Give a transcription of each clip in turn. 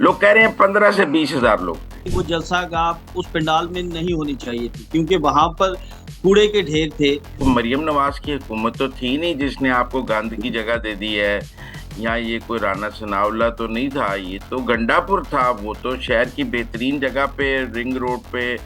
लोग कह रहे हैं 15 से 20 हजार लोग। वो जलसागाह उस पंडाल में नहीं होनी चाहिए थी क्योंकि वहां पर कूड़े के ढेर थे। तो मरियम नवाज की हुकूमत तो थी नहीं जिसने आपको गंद की जगह दे दी है। यहाँ ये कोई राना सनाउल्ला तो नहीं था, ये तो गंडापुर था। वो तो शहर की बेहतरीन जगह पे, रिंग रोड पे,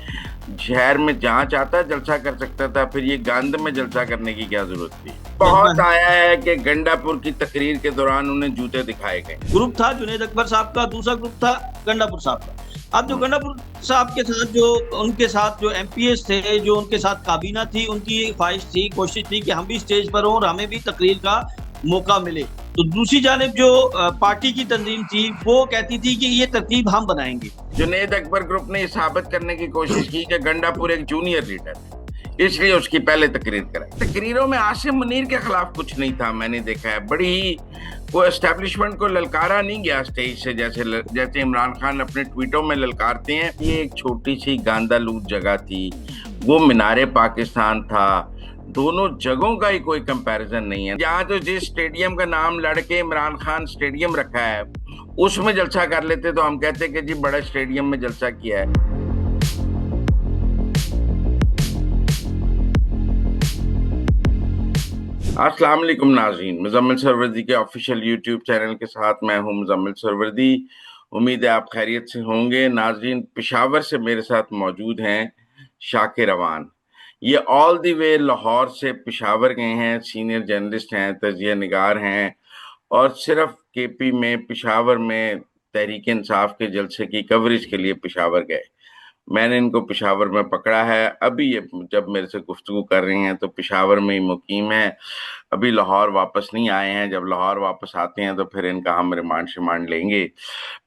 शहर में जहाँ चाहता जलसा कर सकता था। फिर ये गंद में जलसा करने की क्या जरूरत थी? जज्बा बहुत है। आया है कि गंडापुर की तकरीर के दौरान उन्हें जूते दिखाए गए। ग्रुप था जुनेद अकबर साहब का, दूसरा ग्रुप था गंडापुर साहब का। अब जो गंडापुर साहब के साथ जो उनके साथ जो एमपीएस थे, जो उनके साथ काबीना थी, उनकी ख्वाहिश थी, कोशिश थी कि हम भी स्टेज पर हों और हमें भी तकरीर का मौका मिले। तो दूसरी जानिब जो पार्टी की तंजीम थी वो कहती थी कि ये तरतीब हम बनाएंगे। जुनेद अकबर ग्रुप ने साबित करने की कोशिश की कि गंडापुर एक जूनियर लीडर है, इसलिए उसकी पहले तकरीर कराई। तकरीरों में आसिम मुनीर के खिलाफ कुछ नहीं था, मैंने देखा है। बड़ी ही कोई एस्टेब्लिशमेंट को ललकारा नहीं गया स्टेज से, जैसे इमरान खान अपने ट्वीटों में ललकारते हैं। ये एक छोटी सी गांदालूद जगह थी, वो मीनारे पाकिस्तान था। दोनों जगहों का ही कोई कंपैरिजन नहीं है। यहाँ तो जिस स्टेडियम का नाम लड़के इमरान खान स्टेडियम रखा है, उसमें जलसा कर लेते तो हम कहते कि जी बड़ा स्टेडियम में जलसा किया है। अस्सलाम वालेकुम नाज़रीन, मुज़म्मिल सरवरदी के ऑफिशियल यूट्यूब चैनल के साथ मैं हूं मुज़म्मिल सरवरदी। उम्मीद है आप खैरियत से होंगे। नाज़रीन, पेशावर से मेरे साथ मौजूद हैं शाकिर अवान। ये ऑल द वे लाहौर से पेशावर गए हैं, सीनियर जर्नलिस्ट हैं, तजिया निगार हैं, और सिर्फ केपी में, पेशावर में तहरीक इंसाफ के जलसे की कवरेज के लिए पेशावर गए। मैंने इनको पेशावर में पकड़ा है। अभी ये जब मेरे से गुफ्तगू कर रही हैं तो पेशावर में ही मुकीम है, अभी लाहौर वापस नहीं आए हैं। जब लाहौर वापस आते हैं तो फिर इनका हम रिमांड शिमांड लेंगे,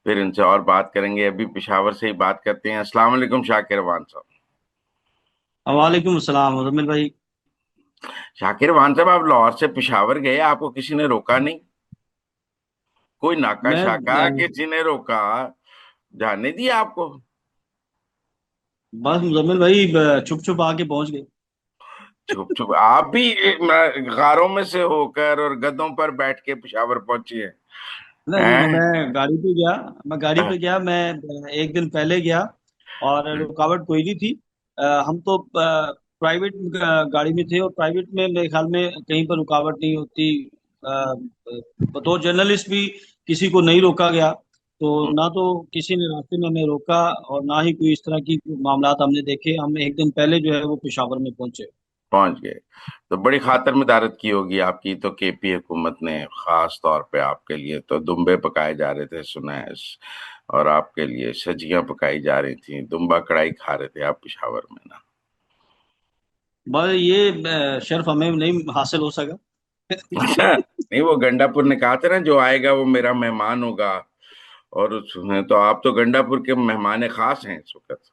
फिर इनसे और बात करेंगे। अभी पेशावर से ही बात करते हैं। अस्सलाम वालेकुम शाकिर अवान साहब। वालेकुम अस्सलाम मुजम्मिल भाई। शाकिर अवान साहब, आप लाहौर से पेशावर गए, आपको किसी ने रोका नहीं? कोई नाका मैं शाका किसी ने रोका? जाने दिया आपको? बस मुजम्मिल भाई छुप छुप आके पहुंच गए। चुप चुप आप भी गारों में से होकर और गधों पर बैठ के पेशावर पहुंची है? नहीं नहीं, हैं? मैं गाड़ी पे गया। मैं गाड़ी पे गया, मैं एक दिन पहले गया और रुकावट कोई नहीं थी। हम तो प्राइवेट गाड़ी में थे और प्राइवेट में मेरे ख्याल में कहीं पर रुकावट नहीं होती। तो जर्नलिस्ट भी किसी को नहीं रोका गया, तो ना तो किसी ने रास्ते में हमें रोका और ना ही कोई इस तरह की मामलात हमने देखे। हम एक दिन पहले जो है वो पेशावर में पहुंचे। पहुंच गए तो बड़ी खातर मदारत की होगी आपकी तो। केपी हुकूमत ने खास तौर पे आपके लिए तो दुम्बे पकाए जा रहे थे, सुना है। और आपके लिए सजियां पकाई जा रही थी, दुम्बा कढ़ाई खा रहे थे आप पेशावर में ना? बस ये शर्फ हमें नहीं हासिल हो सका। अच्छा, नहीं, वो गंडापुर ने कहा था ना, जो आएगा वो मेरा मेहमान होगा। और उसमें तो आप तो गंडापुर के मेहमान खास हैं इस वक्त।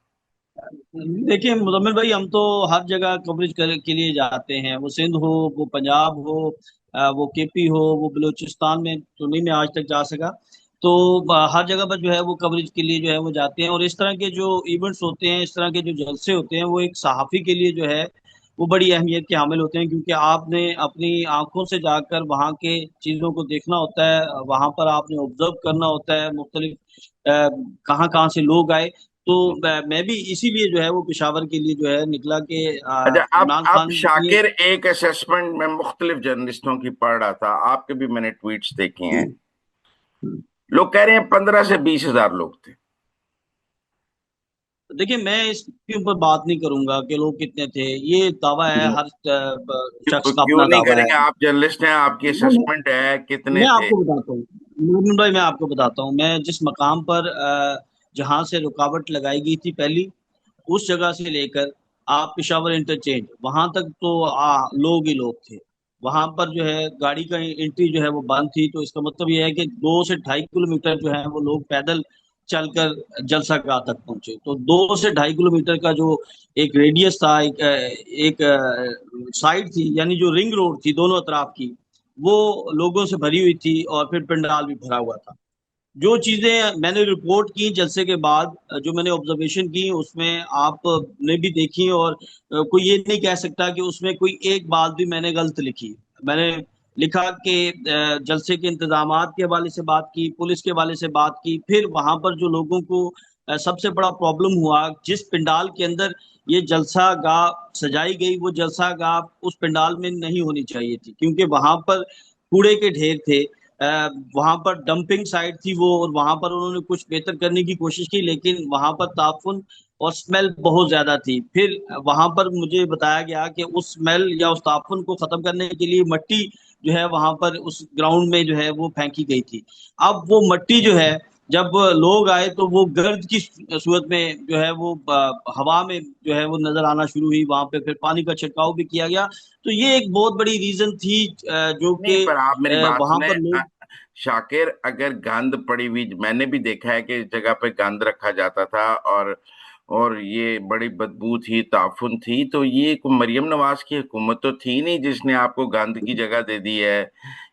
देखिए मुजम्मिल भाई, हम तो हर जगह कवरेज के लिए जाते हैं। वो सिंध हो, वो पंजाब हो, वो केपी हो, वो बलूचिस्तान में तो नहीं मैं आज तक जा सका। तो हर जगह पर जो है वो कवरेज के लिए जो है वो जाते हैं। और इस तरह के जो इवेंट्स होते हैं, इस तरह के जो जलसे होते हैं, वो एक सहाफ़ी के लिए जो है वो बड़ी अहमियत के हामिल होते हैं, क्योंकि आपने अपनी आंखों से जाकर वहाँ के चीज़ों को देखना होता है। वहाँ पर आपने ऑब्जर्व करना होता है मुख्तलिफ कहाँ कहाँ से लोग आए। तो मैं भी इसीलिए जो है वो पेशावर के लिए जो है निकला कि अच्छा, इमरान अब खान ये। शाकिर, एक असेसमेंट में मुख्तलिफ जर्नलिस्टों की पढ़ रहा था, आपके भी मैंने ट्वीट्स देखे हैं। लोग कह रहे हैं 15 से 20 हजार लोग थे। देखिए, मैं इसके ऊपर बात नहीं करूंगा कि लोग कितने थे। ये दावा है, क्यों? हर शख्स का क्यों अपना नहीं दावा है। करेंगे? आप जर्नलिस्ट हैं, आपकी मैं असेसमेंट है, कितने मैं थे? आपको बताता हूँ मोमिन भाई, मैं आपको बताता हूँ। मैं जिस मकाम पर जहां से रुकावट लगाई गई थी पहली, उस जगह से लेकर आप पेशावर इंटरचेंज वहां तक तो लोग ही लोग थे। वहां पर जो है गाड़ी का एंट्री जो है वो बंद थी। तो इसका मतलब ये है कि 2 से ढाई किलोमीटर जो है वो लोग पैदल चलकर जलसागाह तक पहुंचे। तो 2 से ढाई किलोमीटर का जो एक रेडियस था, एक साइड थी, यानी जो रिंग रोड थी दोनों तरफ की, वो लोगों से भरी हुई थी और फिर पंडाल भी भरा हुआ था। जो चीजें मैंने रिपोर्ट की जलसे के बाद, जो मैंने ऑब्जर्वेशन की, उसमें आप ने भी देखी। और कोई ये नहीं कह सकता कि उसमें कोई एक बात भी मैंने गलत लिखी। मैंने लिखा कि जलसे के इंतजामात के हवाले से बात की, पुलिस के हवाले से बात की। फिर वहां पर जो लोगों को सबसे बड़ा प्रॉब्लम हुआ, जिस पंडाल के अंदर ये जलसा गाह सजाई गई, वो जलसा गाह उस पंडाल में नहीं होनी चाहिए थी, क्योंकि वहां पर कूड़े के ढेर थे। वहां पर डंपिंग साइट थी वो, और वहां पर उन्होंने कुछ बेहतर करने की कोशिश की, लेकिन वहां पर ताफुन और स्मेल बहुत ज्यादा थी। फिर वहां पर मुझे बताया गया कि उस स्मेल या उस ताफुन को खत्म करने के लिए मट्टी जो है वहां पर उस ग्राउंड में जो है वो फेंकी गई थी। अब वो मट्टी जो है, जब लोग आए तो वो गर्द की सूरत में जो है वो हवा में जो है वो नजर आना शुरू हुई। वहां पे फिर पानी का छिड़काव भी किया गया। तो ये एक बहुत बड़ी रीजन थी जो नहीं, कि पर आप मेरी बात वहां सुने। पर लोग। शाकिर, अगर गंद पड़ी हुई, मैंने भी देखा है कि इस जगह पे गंद रखा जाता था, और ये बड़ी बदबू थी, ताफुन थी, तो ये कोई मरियम नवाज की हुकूमत तो थी नहीं जिसने आपको गंद की जगह दे दी है।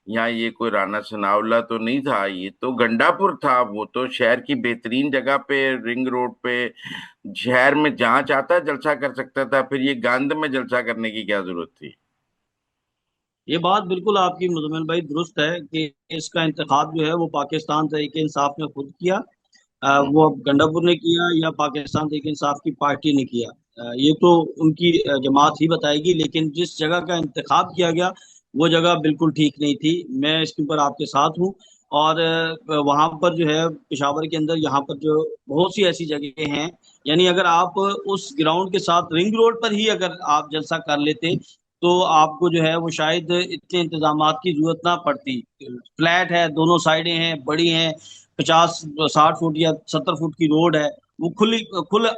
या ये कोई राना सनाउल्ला तो नहीं था, ये तो गंडापुर था। वो तो शहर की बेहतरीन जगह पे, रिंग रोड पे, शहर में जहाँ चाहता जलसा कर सकता था। फिर ये गंद में जलसा करने की क्या जरूरत थी? ये बात बिल्कुल आपकी मुजम्मिल भाई दुरुस्त है कि इसका इंतखाब जो है वो पाकिस्तान तहरीक इंसाफ ने खुद किया। वो अब गंडापुर ने किया या पाकिस्तान तहरीक इंसाफ की पार्टी ने किया, ये तो उनकी जमात ही बताएगी। लेकिन जिस जगह का इंतखाब किया गया वो जगह बिल्कुल ठीक नहीं थी। मैं इसके ऊपर आपके साथ हूँ। और वहां पर जो है पेशावर के अंदर यहाँ पर जो बहुत सी ऐसी जगह हैं, यानी अगर आप उस ग्राउंड के साथ रिंग रोड पर ही अगर आप जलसा कर लेते तो आपको जो है वो शायद इतने इंतजामात की जरूरत ना पड़ती। फ्लैट है, दोनों साइडें हैं, बड़ी हैं, 50-60 फुट या 70 फुट की रोड है। वो खुली खुला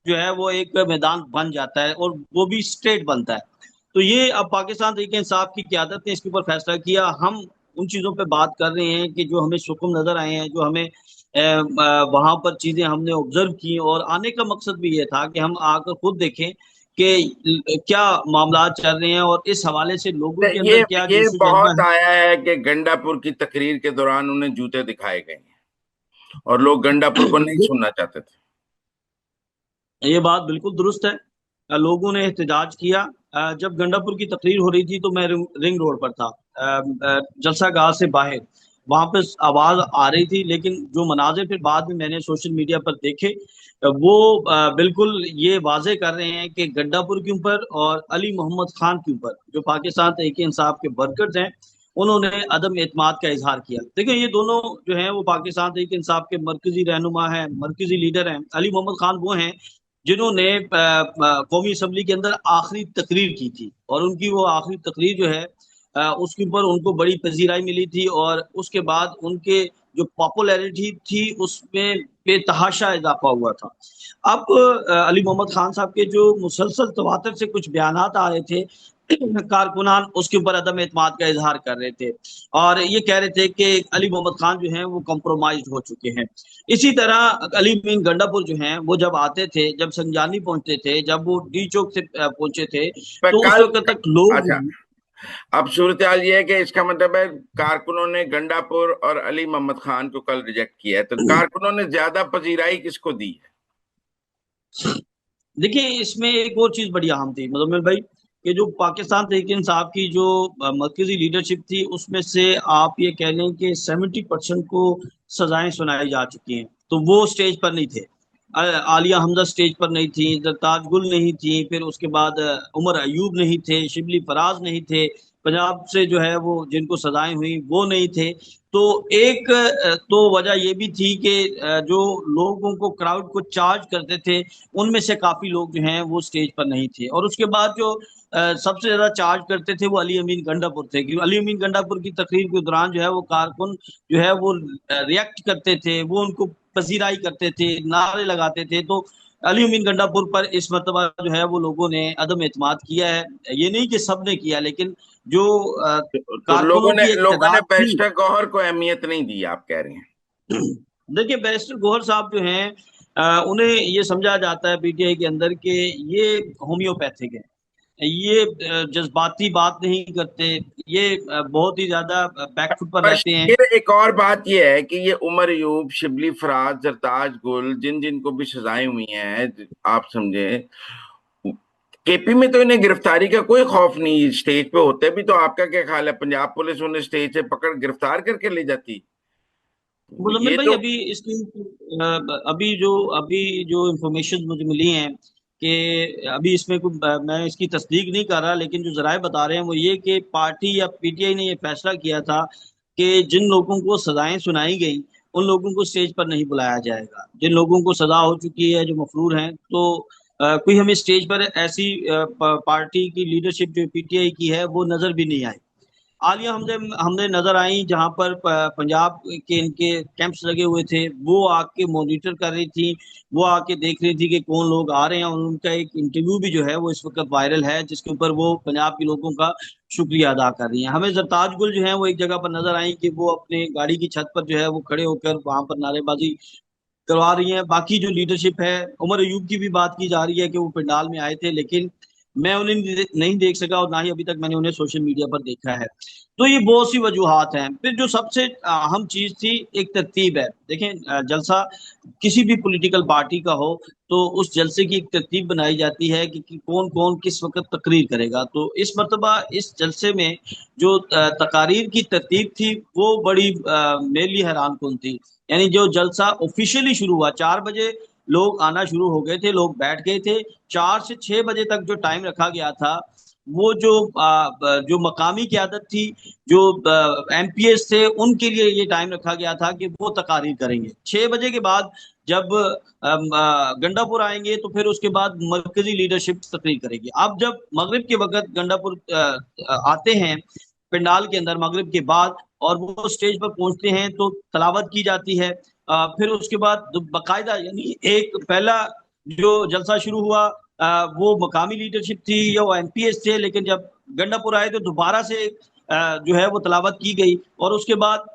जो है वो एक मैदान बन जाता है, और वो भी स्ट्रेट बनता है। तो ये अब पाकिस्तान तहरीक इंसाफ की क्यादत ने इसके ऊपर फैसला किया। हम उन चीजों पे बात कर रहे हैं कि जो हमें सुकून नजर आए हैं, जो हमें वहां पर चीजें हमने ऑब्जर्व की, और आने का मकसद भी ये था कि हम आकर खुद देखें कि क्या मामला चल रहे हैं, और इस हवाले से लोगों के ये अंदर क्या ये जोशो जज्बा बहुत है। आया है कि गंडापुर की तकरीर के दौरान उन्हें जूते दिखाए गए हैं, और लोग गंडापुर को नहीं सुनना चाहते थे। ये बात बिल्कुल दुरुस्त है। लोगों ने एहतजाज किया। जब गंडापुर की तकरीर हो रही थी तो मैं रिंग रोड पर था, जलसा गाह से बाहर। वहां पे आवाज आ रही थी, लेकिन जो मनाजिर फिर बाद में मैंने सोशल मीडिया पर देखे, वो बिल्कुल ये वाजे कर रहे हैं कि गंडापुर के ऊपर और अली मोहम्मद खान के ऊपर, जो पाकिस्तान तहरीक इंसाफ के वर्कर्स हैं, उन्होंने अदम एतमाद का इजहार किया। देखिए, ये दोनों जो हैं वो पाकिस्तान तहरीक इंसाफ के मरकजी रहनुमा हैं, मरकजी लीडर हैं। अली मोहम्मद खान वो हैं जिन्होंने कौमी असम्बली के अंदर आखिरी तकरीर की थी, और उनकी वो आखिरी तकरीर जो है उसके ऊपर उनको बड़ी पजीराई मिली थी, और उसके बाद उनके जो पॉपुलैरिटी थी उसमें बेतहाशा इजाफा हुआ था। अब अली मोहम्मद खान साहब के जो मुसलसल तवातर से कुछ बयानात आ रहे थे, कारकुनान उसके ऊपर अदम एतमाद का इजहार कर रहे थे, और ये कह रहे थे कि अली मोहम्मद खान जो हैं वो कॉम्प्रोमाइज हो चुके हैं। इसी तरह अली मीन गंडापुर जो हैं वो जब आते थे, जब संजानी पहुंचते थे, जब वो डी चौक से पहुंचे थे, पर तो उस कल, वक्त तक लोग। अच्छा, अब सूरत हाल ये है कि इसका मतलब है कारकुनों ने गंडापुर और अली मोहम्मद खान को कल रिजेक्ट किया है, तो कारकुनों ने ज्यादा पजीराई किसको दी है? देखिए, इसमें एक और चीज बड़ी अहम थी मुजम्मिल भाई, कि जो पाकिस्तान तहरीक इंसाफ की जो मरकजी लीडरशिप थी, उसमें से आप ये कह लें कि 70% को सजाएं सुनाई जा चुकी हैं। तो वो स्टेज पर नहीं थे। आलिया हमजा स्टेज पर नहीं थी, जरताज गुल नहीं थी, फिर उसके बाद उमर अयूब नहीं थे, शिबली फराज नहीं थे, पंजाब से जो है वो जिनको सजाएं हुई वो नहीं थे। तो एक तो वजह ये भी थी कि जो लोगों को, क्राउड को चार्ज करते थे, उनमें से काफी लोग जो हैं वो स्टेज पर नहीं थे। और उसके बाद जो सबसे ज्यादा चार्ज करते थे वो अली अमीन गंडापुर थे, क्योंकि अली अमीन गंडापुर की तकरीर के दौरान जो है वो कारकुन जो है वो रिएक्ट करते थे, वो उनको पजीराई करते थे, नारे लगाते थे। तो अली अमीन गंडापुर पर इस मरतबा जो है वो लोगों ने अदम एतमाद किया है। ये नहीं कि सब ने किया, लेकिन जो तो लोगों कारकुनों ने की एक लोगों ने तादाद थी। बैरिस्टर गौहर को अहमियत नहीं दी, आप कह रहे हैं? देखिए, बैरिस्टर गौहर साहब जो हैं, उन्हें ये समझा जाता है पीटीआई के अंदर कि ये होम्योपैथिक है, ये जज्बाती बात नहीं करते, ये बहुत ही ज्यादा बैकफुट पर पर रहते हैं। फिर एक और बात यह है कि ये उमर यूब, शिबली फराज, जरताज गुल, जिन जिन को भी सजाएं हुई हैं, आप समझे, केपी में तो इन्हें गिरफ्तारी का कोई खौफ नहीं, स्टेज पे होते भी तो आपका क्या ख्याल है, पंजाब पुलिस उन्हें स्टेज से पकड़ गिरफ्तार करके ले जाती? मुजम्मिल ये भाई, तो अभी इसकी अभी जो इंफॉर्मेशन मुझे मिली हैं कि अभी इसमें मैं इसकी तस्दीक नहीं कर रहा, लेकिन जो जराए बता रहे हैं वो ये कि पार्टी या पीटीआई ने ये फैसला किया था कि जिन लोगों को सजाएं सुनाई गई उन लोगों को स्टेज पर नहीं बुलाया जाएगा। जिन लोगों को सजा हो चुकी है, जो मफरूर हैं, तो कोई हमें स्टेज पर ऐसी पार्टी की लीडरशिप जो पीटीआई की है वो नजर भी नहीं आई। आलिया हमने हमने नजर आई जहां पर पंजाब के इनके कैंप्स लगे हुए थे, वो आके मॉनिटर कर रही थी, वो आके देख रही थी कि कौन लोग आ रहे हैं, और उनका एक इंटरव्यू भी जो है वो इस वक्त वायरल है, जिसके ऊपर वो पंजाब के लोगों का शुक्रिया अदा कर रही हैं। हमें जरताज गुल जो है वो एक जगह पर नजर आई कि वो अपने गाड़ी की छत पर जो है वो खड़े होकर वहां पर नारेबाजी करवा रही हैं। बाकी जो लीडरशिप है, उमर अयूब की भी बात की जा रही है कि वो पंडाल में आए थे, लेकिन मैं उन्हें नहीं देख सका, और ना ही अभी तक मैंने उन्हें सोशल मीडिया पर देखा है। तो ये बहुत सी वजूहात हैं। फिर जो सबसे अहम चीज थी, एक तरतीब है। देखें, जलसा किसी भी पॉलिटिकल पार्टी का हो तो उस जलसे की एक तरतीब बनाई जाती है कि कौन कौन किस वक्त तकरीर करेगा। तो इस मरतबा इस जलसे में जो तकारीर की तरतीब थी वो बड़ी मेरे लिए हैरान कुन थी। यानी जो जलसा ऑफिशियली शुरू हुआ, 4 बजे लोग आना शुरू हो गए थे, लोग बैठ गए थे। 4 से 6 बजे तक जो टाइम रखा गया था, वो जो मकामी क़यादत थी, जो एमपीएस थे, उनके लिए ये टाइम रखा गया था कि वो तकारीर करेंगे। 6 बजे के बाद जब गंडापुर आएंगे तो फिर उसके बाद मरकजी लीडरशिप तकरीर करेगी। अब जब मगरिब के वक्त गंडापुर आते हैं पंडाल के अंदर मगरिब के बाद, और वो स्टेज पर पहुंचते हैं तो तलावत की जाती है। फिर उसके बाद बाकायदा, यानी एक पहला जो जलसा शुरू हुआ, वो मकामी लीडरशिप थी या वो एमपीएस थे, लेकिन जब गंडापुर आए तो दोबारा से जो है वो तलावत की गई, और उसके बाद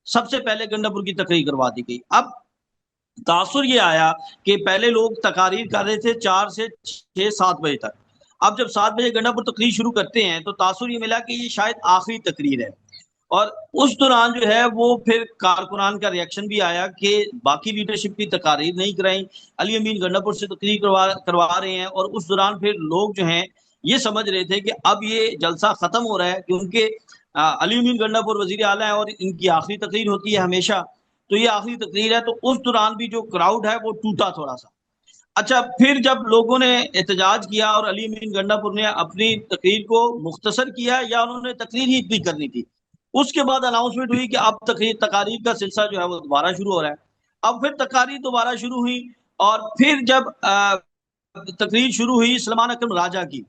सबसे पहले गंडापुर की तकरीर करवा दी गई। अब तासुर ये आया कि पहले लोग तकारीर कर रहे थे 4 से 6 7 बजे तक। अब जब 7 बजे गंडापुर तकरीर शुरू करते हैं तो तासुर ये मिला कि ये शायद आखिरी तकरीर है। और उस दौरान जो है वो फिर कारकुनान का रिएक्शन भी आया कि बाकी लीडरशिप की तकारीर नहीं कराई, अली अमीन गंडापुर से तकरीर करवा रहे हैं। और उस दौरान फिर लोग जो हैं ये समझ रहे थे कि अब ये जलसा खत्म हो रहा है, क्योंकि अली अमीन गंडापुर वजीर आला है और इनकी आखिरी तकरीर होती है हमेशा, तो ये आखिरी तकरीर है। तो उस दौरान भी जो क्राउड है वो टूटा थोड़ा सा। अच्छा, फिर जब लोगों ने एहतजाज किया और अली अमीन गंडापुर ने अपनी तकरीर को मुख्तसर किया, या उन्होंने तकरीर ही इतनी करनी थी, उसके बाद अनाउंसमेंट हुई कि अब तकारीर का सिलसिला जो है वो दोबारा शुरू हो रहा है। अब फिर तकारीर दोबारा शुरू हुई, और फिर जब तकरीर शुरू हुई सलमान अकरम राजा की,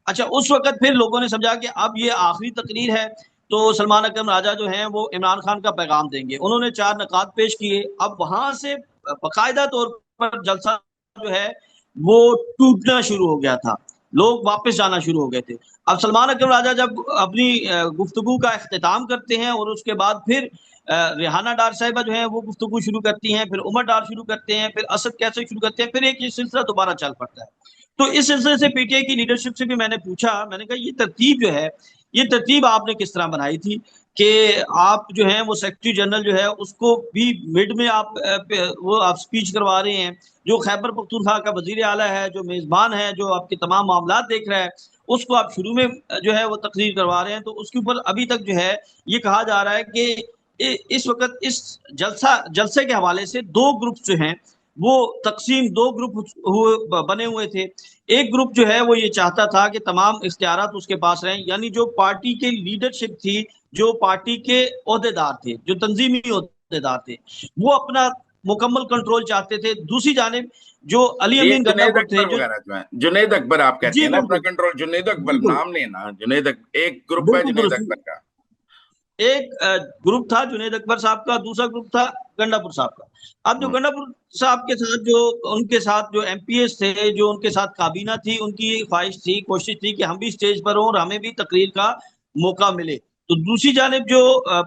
अच्छा, उस वक्त फिर लोगों ने समझा कि अब ये आखिरी तकरीर है, तो सलमान अकरम राजा जो हैं वो इमरान खान का पैगाम देंगे। उन्होंने 4 नकात पेश किए। अब वहां से बाकायदा तौर पर जलसा जो है वो टूटना शुरू हो गया था, लोग वापस जाना शुरू हो गए थे। अब सलमान अकरम राजा जब अपनी गुफ्तगू का अख्तिताम करते हैं, और उसके बाद फिर रेहाना डार साहिबा जो है वो गुफ्तगू शुरू करती हैं, फिर उमर डार शुरू करते हैं, फिर असद कैसे शुरू करते हैं, फिर एक ये सिलसिला दोबारा चल पड़ता है। तो इस सिलसिले से पीटीआई की लीडरशिप से भी मैंने पूछा, मैंने कहा ये तरतीब जो है, ये तरतीब आपने किस तरह बनाई थी कि आप जो है वो सेक्रेटरी जनरल जो है उसको भी मिड में आप वो आप स्पीच करवा रहे हैं, जो खैबर पख्तूनख्वा का वजीर आला है, जो मेजबान है, जो आपके तमाम मामला देख रहा है, उसको आप शुरू में जो है वो तकरीर करवा रहे हैं। तो उसके ऊपर अभी तक जो है ये कहा जा रहा है कि इस वक्त इस जलसे के हवाले से दो ग्रुप जो हैं वो तकसीम, दो ग्रुप बने हुए थे। एक ग्रुप जो है वो ये चाहता था कि तमाम इख्तियारात उसके पास रहें, यानी जो पार्टी के लीडरशिप थी, जो पार्टी के ओहदेदार थे, जो तंजीमी ओहदेदार थे, वो अपना मुकम्मल कंट्रोल चाहते थे। दूसरी जानिब जो अली ये अमीन जुनैद गंडापुर थे, अकबर जो वगैरह जो है, जुनैद अकबर आप कहते जी हैं ना अपना बिल्कुल, कंट्रोल, जुनैद अकबर बिल्कुल नाम लेना, एक ग्रुप है बिल्कुल जुनैद दुरुस्त। अकबर का। एक ग्रुप था जुनैद अकबर साहब का, दूसरा ग्रुप था गंडापुर साहब का। अब जो हम्म। गंडापुर साहब के साथ जो उनके साथ जो एमपीएस थे, जो उनके साथ काबीना थी, उनकी ख्वाहिश थी, कोशिश थी कि हम भी स्टेज पर हों और हमें भी तकरीर का मौका मिले। तो दूसरी जानिब जो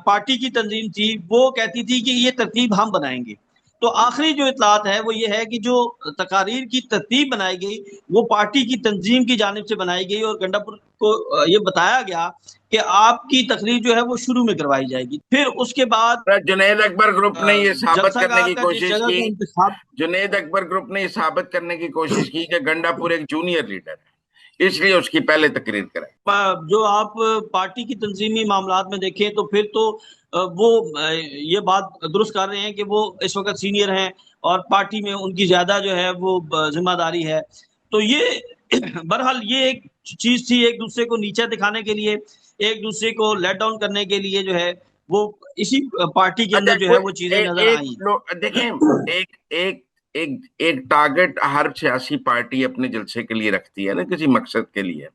पार्टी की तंजीम थी वो कहती थी कि ये तरतीब हम बनाएंगे। तो आखिरी जो इतलात है वो ये है कि जो तकारीर की तरतीब बनाई गई वो पार्टी की तंजीम की जानिब से बनाई गई, और गंडापुर को ये बताया गया कि आपकी तकरीर जो है वो शुरू में करवाई जाएगी। फिर उसके बाद पर जुनैद अकबर ग्रुप ने ये साबित जलसा करने की का जिस कोशिश जगह की, का इंतखाब। जुनैद अकबर ग्रुप ने ये साबित करने की कोशिश की कि गंडापुर एक जूनियर लीडर है, इसलिए उसकी पहले तकरीर कराई। जो आप पार्टी की तंजीमी मामलात में देखें तो फिर तो वो ये बात दुरुस्त कर रहे हैं कि वो इस वक्त सीनियर हैं और पार्टी में उनकी ज्यादा जो है वो जिम्मेदारी है। तो ये बहरहाल ये एक चीज थी, एक दूसरे को नीचा दिखाने के लिए, एक दूसरे को लेट डाउन करने के लिए जो है वो इसी पार्टी के अच्छा, अंदर जो है कोई वो चीजें नजर एक आई। लोग देखें, एक एक एक एक टारगेट हर सियासी पार्टी अपने जलसे के लिए रखती है ना, किसी मकसद के लिए।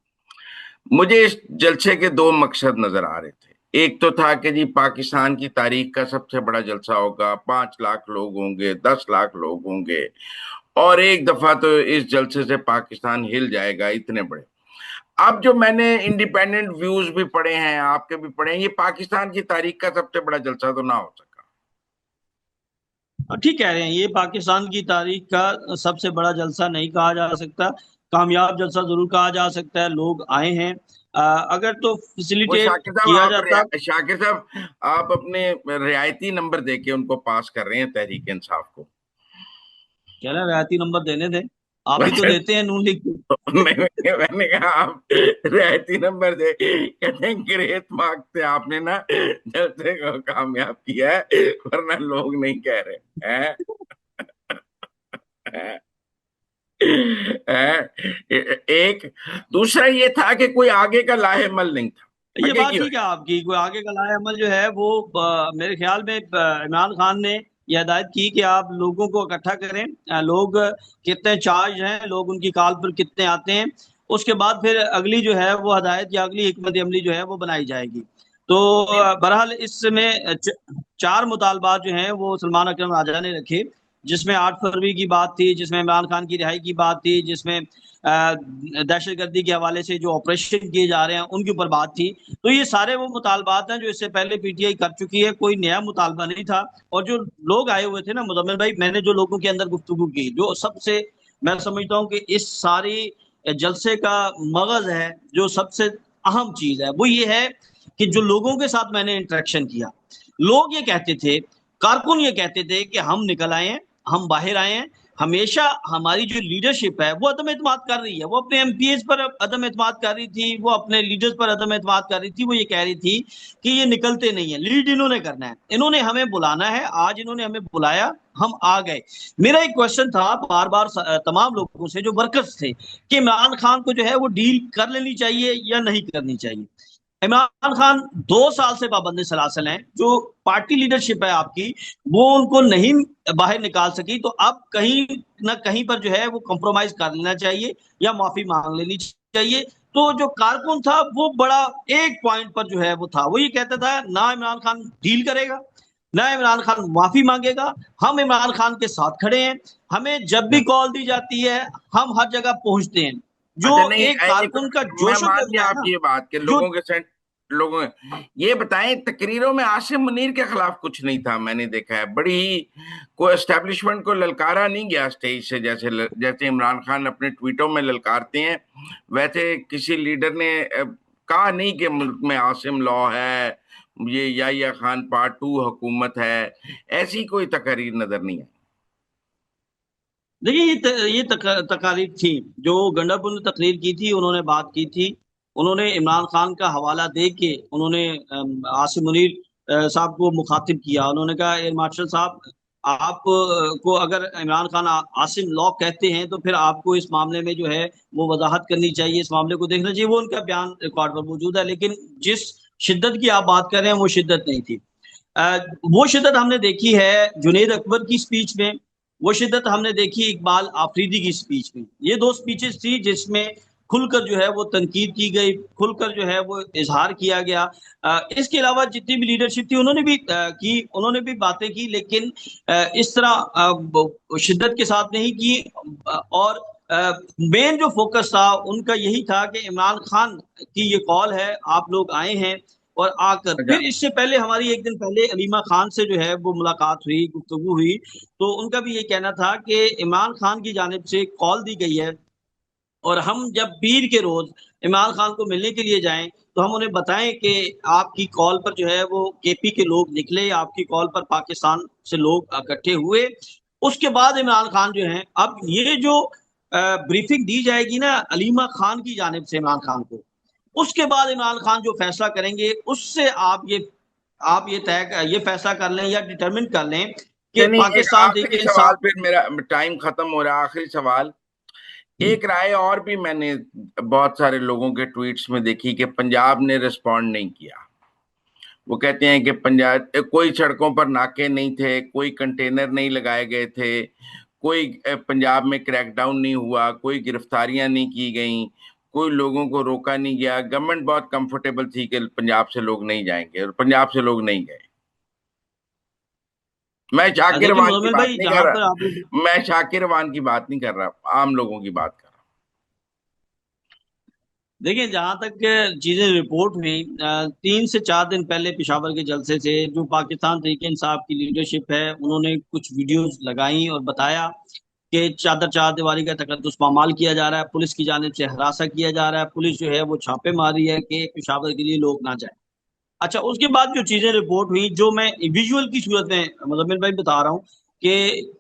मुझे इस जलसे के दो मकसद नजर आ रहे थे। एक तो था कि जी पाकिस्तान की तारीख का सबसे बड़ा जलसा होगा, 5 लाख लोग होंगे, 10 लाख लोग होंगे, और एक दफा तो इस जलसे से पाकिस्तान हिल जाएगा, इतने बड़े। अब जो मैंने इंडिपेंडेंट व्यूज भी पढ़े हैं, आपके भी पढ़े हैं, ये पाकिस्तान की तारीख का सबसे बड़ा जलसा तो ना हो सका। ठीक कह रहे हैं, ये पाकिस्तान की तारीख का सबसे बड़ा जलसा नहीं कहा जा सकता, कामयाब जलसा जरूर कहा जा सकता है। लोग आए हैं, अगर तो वो फैसिलिटेट शाकिर साहब, किया जाता। शाकिर साहब, आप अपने रियायती नंबर देके उनको पास कर रहे हैं तहरीक इंसाफ को। कह रहे हैं रियायती नंबर देने दें, आप भी तो देते हैं नून लीग को। मैंने कहा आप रियायती नंबर दे, कहते हैं ग्रेट मार्क्स से आपने ना जलसे को कामयाब किया है, वरना लोग नहीं कह रहे हैं। हैं? एक दूसरा ये था कि कोई आगे का लाहेमल नहीं था, ये आगे बात की ठीक है वजह। आपकी, कोई आगे का लाए अमल जो है वो मेरे ख्याल में इमरान खान ने ये हिदायत की कि आप लोगों को इकट्ठा करें, लोग कितने चार्ज हैं, लोग उनकी कॉल पर कितने आते हैं, उसके बाद फिर अगली जो है वो हदायत या अगली हिकमत अमली जो है वो बनाई जाएगी। तो बहरहाल इसमें 4 मुतालबात जो हैं वो सलमान अकरम राजा ने रखे, जिसमें 8 फरवरी की बात थी, जिसमें इमरान खान की रिहाई की बात थी, जिसमें दहशतगर्दी के हवाले से जो ऑपरेशन किए जा रहे हैं उनके ऊपर बात थी। तो ये सारे वो मुतालबात हैं जो इससे पहले पीटीआई कर चुकी है, कोई नया मुतालबा नहीं था। और जो लोग आए हुए थे ना मुजम्मिल भाई, मैंने जो लोगों के अंदर गुफ्तगू की, जो सबसे मैं समझता हूँ कि इस सारी जलसे का मगज है, जो सबसे अहम चीज है वो ये है कि जो लोगों के साथ मैंने इंटरेक्शन किया, लोग ये कहते थे, कारकुन ये कहते थे कि हम निकल आए हैं, हम बाहर आए हैं, हमेशा हमारी जो लीडरशिप है वो अदम एतमाद कर रही है, वो अपने एमपीएस पर अदम एतमाद कर रही थी, वो अपने लीडर्स पर अदम एतमाद कर रही थी। वो ये कह रही थी कि ये निकलते नहीं है, लीड इन्होंने करना है, इन्होंने हमें बुलाना है, आज इन्होंने हमें बुलाया, हम आ गए। मेरा एक क्वेश्चन था बार बार तमाम लोगों से जो वर्कर्स थे कि इमरान खान को जो है वो डील कर लेनी चाहिए या नहीं करनी चाहिए। इमरान खान 2 साल से पाबंद सलासल हैं, जो पार्टी लीडरशिप है आपकी वो उनको नहीं बाहर निकाल सकी, तो अब कहीं ना कहीं पर जो है वो कंप्रोमाइज कर लेना चाहिए या माफी मांग लेनी चाहिए। तो जो कारकुन था वो बड़ा एक पॉइंट पर जो है वो था, वो ये कहता था ना इमरान खान डील करेगा, ना इमरान खान माफी मांगेगा, हम इमरान खान के साथ खड़े हैं, हमें जब भी कॉल दी जाती है हम हर जगह पहुंचते हैं। जो अच्छा, नहीं, एक कारकुन का मैं जोश और मान जज्बा लिया है ना, आपकी ये बात कि जो लोगों ये बताएं, तकरीरों में आसिम मुनीर के खिलाफ कुछ नहीं था, मैंने देखा है बड़ी ही, कोई एस्टेब्लिशमेंट को ललकारा नहीं गया स्टेज से, जैसे जैसे इमरान खान अपने ट्वीटों में ललकारते हैं, वैसे किसी लीडर ने कहा नहीं कि मुल्क में आसिम लॉ है, ये याहिया खान पार्ट 2 हुकूमत है, ऐसी कोई तकरीर नजर नहीं आई। देखिए ये तकारीर थी जो गंडापुर ने तकरीर की थी, उन्होंने बात की थी, उन्होंने इमरान खान का हवाला दे के उन्होंने आसिम मुनीर साहब को मुखातिब किया। उन्होंने कहा एयर मार्शल साहब, आप को अगर इमरान खान आसिम लॉ कहते हैं तो फिर आपको इस मामले में जो है वो वजाहत करनी चाहिए, इस मामले को देखना चाहिए। वो उनका बयान रिकॉर्ड पर मौजूद है, लेकिन जिस शिद्दत की आप बात कर रहे हैं वो शिद्दत नहीं थी। अ, वो शिद्दत हमने देखी है जुनेद अकबर की स्पीच में, वो शिद्दत हमने देखी इकबाल आफरीदी की स्पीच में। ये 2 स्पीचेस थी जिसमें खुलकर जो है वो तनकीद की गई, खुलकर जो है वो इजहार किया गया। इसके अलावा जितनी भी लीडरशिप थी उन्होंने भी की, उन्होंने भी बातें की, लेकिन इस तरह शिद्दत के साथ नहीं की। और मेन जो फोकस था उनका यही था कि इमरान खान की ये कॉल है, आप लोग आए हैं, और आकर अच्छा, फिर इससे पहले हमारी एक दिन पहले अलीमा खान से जो है वो मुलाकात हुई, गुफ्तगू हुई, तो उनका भी ये कहना था कि इमरान खान की जानिब से कॉल दी गई है और हम जब पीर के रोज इमरान खान को मिलने के लिए जाएं तो हम उन्हें बताएं कि आपकी कॉल पर जो है वो केपी के लोग निकले, आपकी कॉल पर पाकिस्तान से लोग इकट्ठे हुए, उसके बाद इमरान खान जो है, अब ये जो ब्रीफिंग दी जाएगी ना अलीमा खान की जानिब से इमरान खान को, उसके बाद इमरान खान जो फैसला करेंगे उससे आप ये ये फैसला कर लें या डिटरमिन कर लें कि नहीं नहीं, एक पाकिस्तान तहरीक आखिरी सवाल, इंसाफ। फिर मेरा टाइम खत्म हो रहा है, आखिरी सवाल। एक राय और भी मैंने बहुत सारे लोगों के ट्वीट्स में देखी कि पंजाब ने रिस्पॉन्ड नहीं किया। वो कहते हैं कि पंजाब कोई सड़कों पर नाके नहीं थे, कोई कंटेनर नहीं लगाए गए थे, कोई पंजाब में क्रैकडाउन नहीं हुआ, कोई गिरफ्तारियां नहीं की गई, कोई लोगों को रोका नहीं गया। गवर्नमेंट बहुत कंफर्टेबल थी कि पंजाब से लोग नहीं जाएंगे, और पंजाब से लोग नहीं गए। मैं शाकिर देखिए खान की मुजम्मिल बात भाई, नहीं कर जहां पर आप लोग, रहा, मैं शाकिर खान की बात नहीं कर रहा, आम लोगों की बात कर रहा देखिए जहां तक चीजें रिपोर्ट हुई, 3 से 4 दिन पहले पेशावर के जलसे से जो पाकिस्तान तहरीक इंसाफ की लीडरशिप है उन्होंने कुछ वीडियोस लगाई और बताया कि चादर चार दीवारी का तकद्दुस पामाल किया जा रहा है, पुलिस की जानिब से हरासा किया जा रहा है, पुलिस जो है वो छापे मार रही है कि पेशावर के लिए लोग ना जाए। अच्छा, उसके बाद जो चीजें रिपोर्ट हुई, जो मैं विजुअल की सूरत में मुजम्मिल भाई बता रहा हूँ कि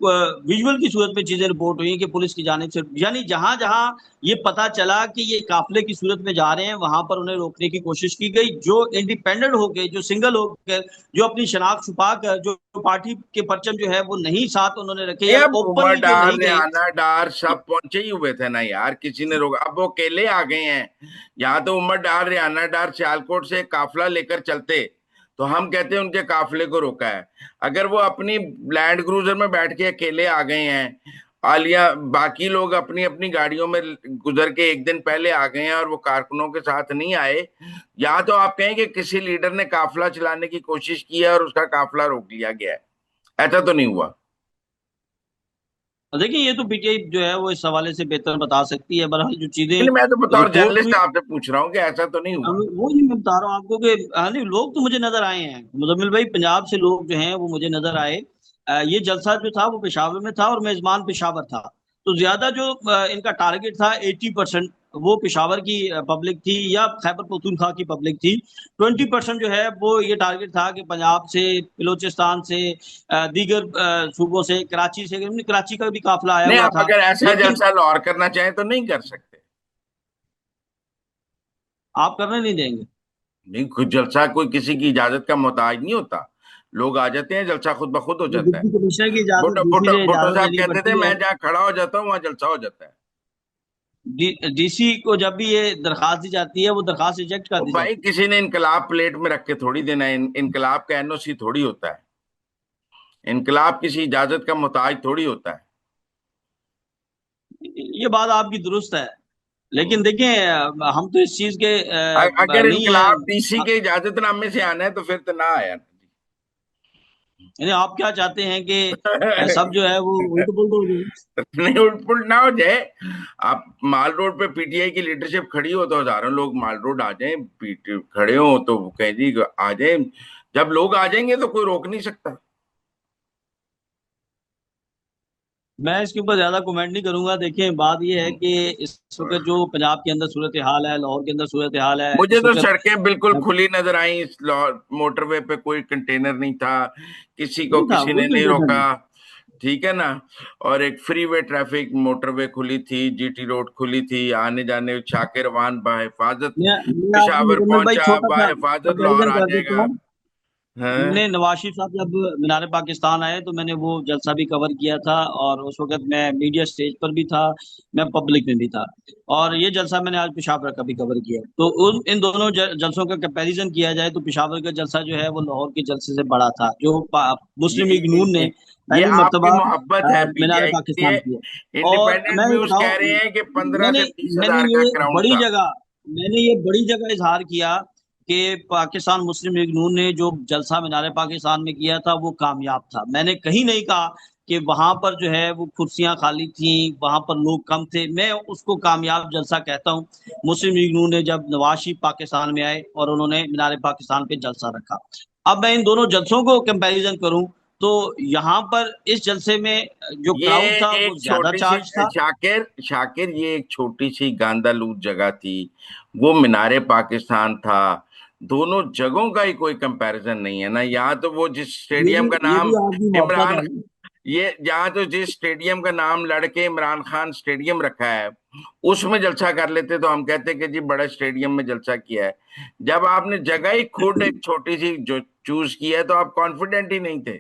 विजुअल की सूरत में चीजें रिपोर्ट हुई कि पुलिस की जानिब से, यानी जहां जहां ये पता चला कि ये काफिले की सूरत में जा रहे हैं वहां पर उन्हें रोकने की कोशिश की गई। जो इंडिपेंडेंट होकर, जो सिंगल होकर, जो अपनी शनाख्त छुपा कर, जो पार्टी के परचम जो है वो नहीं साथ उन्होंने रखे हूँ। या ये अब उमर ओपनली जो डार, नहीं गए। रेहाना डार सब पहुंचे ही हुए थे ना यार, किसी ने रोका? अब वो अकेले आ गए हैं। यहाँ तो उमर डार, रेहाना डार सियालकोट से काफिला लेकर चलते तो हम कहते हैं उनके काफिले को रोका है। अगर वो अपनी लैंड क्रूजर में बैठ के अकेले आ गए हैं, आलिया बाकी लोग अपनी अपनी गाड़ियों में गुजर के एक दिन पहले आ गए हैं और वो कारकुनों के साथ नहीं आए, या तो आप कहें कि किसी लीडर ने काफिला चलाने की कोशिश की है और उसका काफिला रोक लिया गया है। ऐसा तो नहीं हुआ। देखिए ये तो पीटीआई जो है वो इस हवाले से बेहतर बता सकती है। बहरहाल जो नहीं, मैं तो चीजें बतौर रिपोर्ट जर्नलिस्ट हुई, आपसे पूछ रहा हूँ कि ऐसा तो नहीं हुआ। वो नहीं मैं बता रहा हूँ आपको कि नहीं, लोग तो मुझे नजर आए हैं मुजम्मिल भाई, पंजाब से लोग जो हैं वो मुझे नजर आए। ये जलसा जो था वो पेशावर में था और मेजबान पेशावर था। तो ज्यादा जो इनका टारगेट था 80% वो पेशावर की पब्लिक थी या खैबर पख्तूनख्वा की पब्लिक थी। 20% जो है वो ये टारगेट था कि पंजाब से, बलोचिस्तान से, दीगर सूबों से, कराची से, कराची का भी काफिला आया नहीं, हुआ आप था। अगर ऐसा लेकिन जलसा लाहौर करना चाहें तो नहीं कर सकते। आप करने नहीं देंगे। नहीं, खुद जलसा कोई किसी की इजाजत का मोहताज नहीं होता। लोग आ जाते हैं, जलसा खुद ब खुद हो ये जाता है। डिप्टी कमिश्नर की इजाजत, भुट्टो डीसी भुट्टो से भुट्टो इजाजत साहब लेनी कहते थे पड़ती है। मैं जहाँ खड़ा हो जाता हूँ वहां जलसा हो जाता है। डीसी को जब भी ये दरखास्त दी जाती है वो दरखास्त रिजेक्ट कर और दी भाई जाती किसी ने इनकलाब प्लेट में रख के थोड़ी देना है, इनकलाब का एनओसी थोड़ी होता है। इनकलाब किसी इजाजत का मोहताज थोड़ी होता है। है। ये बात आपकी दुरुस्त है, हम्म। लेकिन देखें हम तो इस चीज के अगर नहीं है। इनकलाब डीसी के इजाजतनामे से आना है तो फिर तो ना आया। यानी आप क्या चाहते हैं कि सब जो है वो उल्ट पुल्ट हो जाए। नहीं, उलट पुलट ना हो जाए। आप माल रोड पे पीटीआई की लीडरशिप खड़ी हो तो हजारों लोग माल रोड आ जाएं, खड़े हो तो वो कहें जी आ जाए। जब लोग आ जाएंगे तो कोई रोक नहीं सकता। मैं इसके ऊपर ज्यादा कमेंट नहीं करूंगा। देखिए बात ये है कि इस वक्त जो पंजाब के अंदर सूरत हाल है, लाहौर के अंदर सूरत हाल है मुझे इस तो वक्त, सड़कें बिल्कुल खुली नजर आई। इस मोटरवे पे कोई कंटेनर नहीं था, किसी को नहीं था किसी कोई ने नहीं कंटेनर रोका। नहीं। ठीक है ना? और एक फ्री वे ट्रैफिक, मोटरवे खुली थी, जीटी रोड खुली थी, आने जाने शाकिर वाहन बाहिफाजत मैं आपको पेशावर मुकम्मल भाई पहुंचा, छोटा सा बाहिफाजत लाहौर कंपेरिजन आ कर देता जाएगा। हूँ। हाँ। हमने नवाज शरीफ साहब जब मीनार पाकिस्तान आए तो मैंने वो जलसा भी कवर किया था, और उस वक्त मैं मीडिया स्टेज पर भी था, मैं पब्लिक में भी था। और ये जलसा मैंने आज पेशावर का भी कवर किया। तो उन इन दोनों जलसों का कंपैरिजन किया जाए तो पेशावर का जलसा जो है वो लाहौर के जलसे से बड़ा था, जो ये मुस्लिम लीग नून ने ये पहली आपकी मर्तबा मोहब्बत है मीनार पीटीआई के लिए। पाकिस्तान किया। और इंडिपेंडेंट मैं ये न्यूज कह रहे बताऊं, हैं कि 15 मैंने से बीस मैंने हजार का ये क्राउड बड़ी था। जगह मैंने ये बड़ी जगह इजहार किया कि पाकिस्तान मुस्लिम लीग नून ने जो जलसा मीनार पाकिस्तान में किया था वो कामयाब था। मैंने कहीं नहीं कहा कि वहां पर जो है वो कुर्सियां खाली थी, वहां पर लोग कम थे। मैं उसको कामयाब जलसा कहता हूं। मुस्लिम लीग नून ने जब नवाज शरीफ पाकिस्तान में आए और उन्होंने मीनार पाकिस्तान पे जलसा रखा। अब मैं इन दोनों जलसों को कंपैरिजन करूं तो यहाँ पर इस जलसे में जो ये क्राउड था वो एक ज्यादा छोटी सी, चार्ज था। शाकिर शाकिर, ये एक छोटी सी गांदालूद जगह थी, वो मीनारे पाकिस्तान था। दोनों जगहों का ही कोई कंपैरिजन नहीं है ना। यहाँ तो वो जिस ये स्टेडियम भी का ये नाम भी आपकी मोहब्बत इमरान है ना। ये जहाँ तो जिस स्टेडियम का नाम लड़के इमरान खान स्टेडियम रखा है उसमें जलसा कर लेते तो हम कहते कि जी बड़ा स्टेडियम में जलसा किया है। जब आपने जगह ही खुद एक छोटी सी जो चूज की है तो आप कॉन्फिडेंट ही नहीं थे।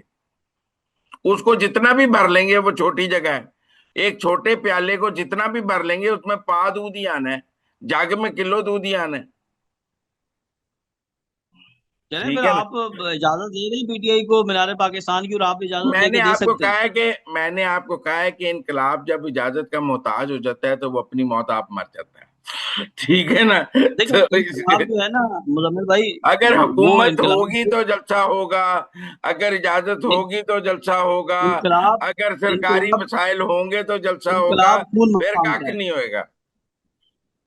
उसको जितना भी भर लेंगे वो छोटी जगह है, एक छोटे प्याले को जितना भी भर लेंगे उसमें पा दूध ही आना है, जग में किलो दूध ही आना है। चले फिर ठीक है ना। आप इजाजत दे रहे हैं पीटीआई को मीनार पाकिस्तान की, और आप इजाजत मैंने लेके दे आपको सकते कहा हैं। है कि मैंने आपको कहा है कि इनकलाब जब इजाजत का मोहताज हो जाता है तो वो अपनी मौत आप मर जाता है। ठीक है ना। देखो तो इनकलाब जो है ना मुजम्मिल भाई, अगर वो हुकूमत इनकलाब होगी तो जलसा होगा, अगर इजाजत इन, होगी तो जलसा होगा, इनकलाब अगर सरकारी इनकलाब मसाइल होंगे तो जलसा होगा, इनकलाब खून फिर मांगता कख है। नहीं होएगा।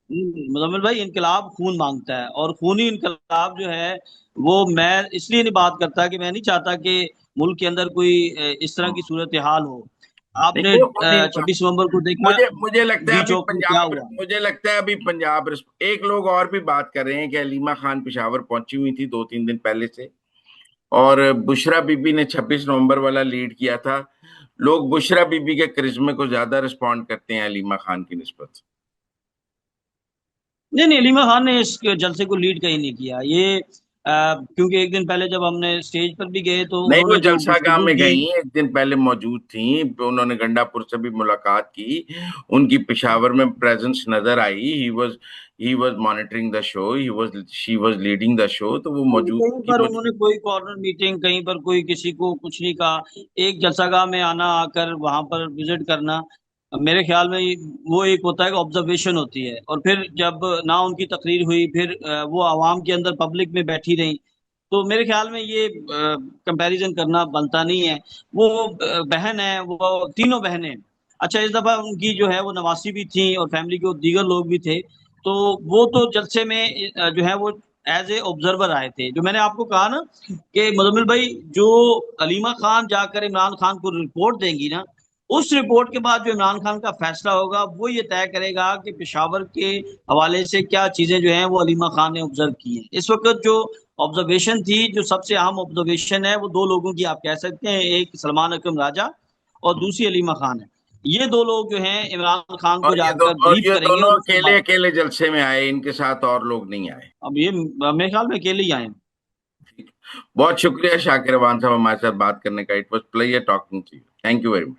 मुजम्मिल भाई, इनकलाब खून मांगता है, और खूनी इनकलाब जो है वो मैं इसलिए नहीं बात करता कि मैं नहीं चाहता कि मुल्क के अंदर कोई इस तरह की सूरत हाल हो। नहीं आपने वो खुद ही 26 नवंबर को देखा मुझे मुझे लगता है डी अभी चौक में क्या पंजाब, हुआ। मुझे लगता है अभी पंजाब एक लोग और भी बात कर रहे हैं कि हलीमा खान पिशावर पहुंची हुई थी 2-3 दिन पहले से, और बुशरा बीबी ने 26 नवंबर वाला लीड किया था। लोग बुशरा बीबी के करिश्मे को ज्यादा रिस्पॉन्ड करते हैं हलीमा खान की निस्बत। नहीं नहीं, अलीमा खान ने इस जलसे को लीड कहीं नहीं किया ये, क्योंकि एक दिन पहले जब हमने स्टेज पर भी गए तो नहीं वो उन्होंने जो जलसागाह गुफ्तगू में की। गई, एक दिन पहले मौजूद थी, उन्होंने गंडापुर से भी मुलाकात की, उनकी पेशावर में प्रेजेंस नजर आई। He was monitoring the show, he was she was leading the show, तो वो मौजूद कहीं की पर मौजूद। उन्होंने कोई कॉर्नर मीटिंग, कहीं पर कोई किसी को कुछ नहीं कहा। एक जलसागाह में आना, आकर वहां पर विजिट करना, मेरे ख्याल में वो एक होता है कि ऑब्जर्वेशन होती है, और फिर जब ना उनकी तकरीर हुई, फिर वो आवाम के अंदर पब्लिक में बैठी रही, तो मेरे ख्याल में ये कंपैरिजन करना बनता नहीं है। वो बहन है, वो तीनों बहनें। अच्छा, इस दफा उनकी जो है वो नवासी भी थी और फैमिली के दीगर लोग भी थे, तो वो तो जलसे में जो है वो एज ए ऑब्जर्वर आए थे। जो मैंने आपको कहा ना कि मुजम्मिल भाई, जो अलीमा खान जाकर इमरान खान को रिपोर्ट देंगी ना, उस रिपोर्ट के बाद जो इमरान खान का फैसला होगा वो ये तय करेगा कि पेशावर के हवाले से क्या चीजें जो हैं वो अलीमा खान ने ऑब्जर्व की हैं। इस वक्त जो ऑब्जर्वेशन थी, जो सबसे अहम ऑब्जर्वेशन है, वो दो लोगों की आप कह सकते हैं, एक सलमान अकरम राजा और दूसरी अलीमा खान है। ये दो लोग जो हैं इमरान खान को जाकर और ब्रीफ ये करेंगे, दोनों और उसके अकेले बाद अकेले जलसे में आए, इनके साथ और लोग नहीं आए। अब ये मेरे ख्याल में अकेले ही आए हैं। बहुत शुक्रिया शाकिर अवान साहब हमारे साथ बात करने का। It was player talking to you. Thank you very much.